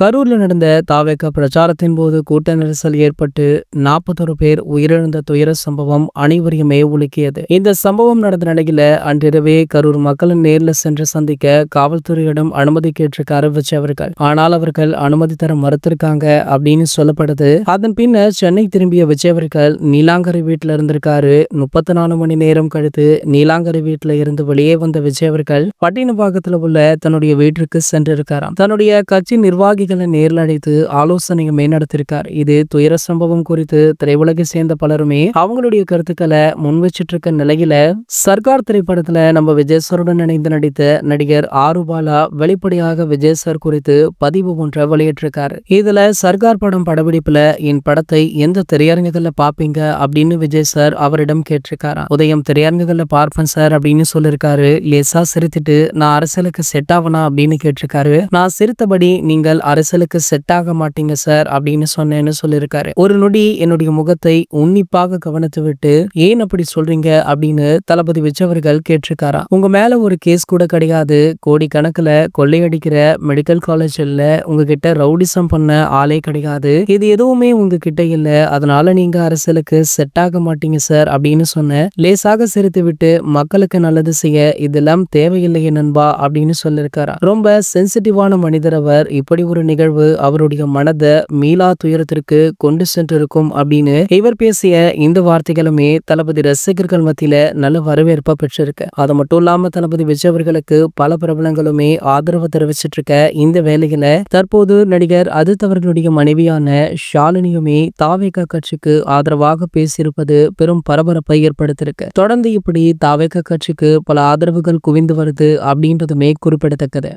கரூர்ல நடந்த தாவேகா பிரச்சாரத்தின் போது கூட்ட நெரிசல் ஏற்பட்டு 41 பேர் உயிரிழந்த துயர சம்பவம் அனைவரையுமே உலுக்கியது. இந்த சம்பவம் நடந்த நிலையில அன்றிரவே கரூர் மக்களின் நேர்ல சென்று சந்திக்க காவல்துறையிடம் அனுமதி கேட்டிருக்காரு விஜய் அவர்கள். ஆனால் அவர்கள் அனுமதி தர மறுத்திருக்காங்க அப்படின்னு சொல்லப்படுது. அதன் பின்னர் சென்னை திரும்பிய விஜய் அவர்கள் நீலாங்கரை வீட்டுல இருந்திருக்காரு. 34 மணி நேரம் கழித்து நீலாங்கரை வீட்டுல இருந்து வெளியே வந்த விஜய் அவர்கள் பட்டினப்பாக்கத்துல உள்ள தன்னுடைய வீட்டிற்கு சென்றிருக்காராம். தன்னுடைய கட்சி நிர்வாகிகளை நேரில் அழைத்து ஆலோசனையுமே நடத்திருக்கார். இது துயர சம்பவம் குறித்து திரையுலகை சேர்ந்த பலருமே அவங்களுடைய கருத்துக்களை முன் வச்சிட்டு இருக்க நிலையில சர்க்கார் திரைப்படத்துல நம்ம விஜய் சாருடன் இணைந்து நடித்த நடிகர் ஆருபாலா வெளிப்படையாக விஜய் சார் குறித்து பதிவு ஒன்றை வெளியிட்டிருக்காரு. இதுல சர்க்கார் படம் படப்பிடிப்புல என் படத்தை எந்த திரையரங்குகள்ல பாப்பீங்க அப்படின்னு விஜய் சார் அவரிடம் கேட்டிருக்காராம். உதயம் திரையரங்குகள்ல பார்ப்பேன் சார் அப்படின்னு சொல்லிருக்காரு. லேசா சிரித்துட்டு நான் அரசியலுக்கு செட் ஆவனா அப்படின்னு கேட்டிருக்காரு. நான் சிரித்தபடி நீங்கள் அரசியலுக்கு செட் ஆக மாட்டீங்க சார் அப்படின்னு சொன்னேன்னு சொல்லியிருக்காரு. ஒரு நொடி என்னுடைய முகத்தை உன்னிப்பாக கவனித்து விட்டு ஏன் அப்படி சொல்றீங்க அப்படின்னு தளபதி விஜய் அவர்கள் கேட்டிருக்காரா. உங்க மேல ஒரு கேஸ் கூட கிடையாது, கோடி கணக்குல கொள்ளையடிக்கிற மெடிக்கல் காலேஜ் இல்ல, உங்ககிட்ட ரவுடிசம் பண்ண ஆளே கிடையாது, இது எதுவுமே உங்ககிட்ட இல்ல, அதனால நீங்க அரசியலுக்கு செட் ஆக மாட்டீங்க சார் அப்படின்னு சொன்ன. லேசாக சிரித்து விட்டு மக்களுக்கு நல்லது செய்ய இதெல்லாம் தேவையில்லையே நண்பா அப்படின்னு சொல்லியிருக்காரா. ரொம்ப சென்சிட்டிவான மனிதர் அவர். இப்படி ஒரு நிகழ்வு அவருடைய மனதை மீளா துயரத்திற்கு கொண்டு சென்றிருக்கும் அப்படின்னு இவர் பேசிய இந்த வார்த்தைகளுமே தளபதி ரசிகர்கள் மத்தியில நல்ல வரவேற்பை பெற்றிருக்கு. அது மட்டும் இல்லாம தளபதி விஜய் அவர்களுக்கு பல பிரபலங்களுமே ஆதரவு தெரிவிச்சிட்டு இருக்க இந்த வேளையில தற்போது நடிகர் அஜித் அவர்களுடைய மனைவியான ஷாலினியுமே தாவேகா கட்சிக்கு ஆதரவாக பேசியிருப்பது பெரும் பரபரப்பை ஏற்படுத்தியிருக்கு. தொடர்ந்து இப்படி தாவேகா கட்சிக்கு பல ஆதரவுகள் குவிந்து வருது அப்படின்றதுமே குறிப்பிடத்தக்கது.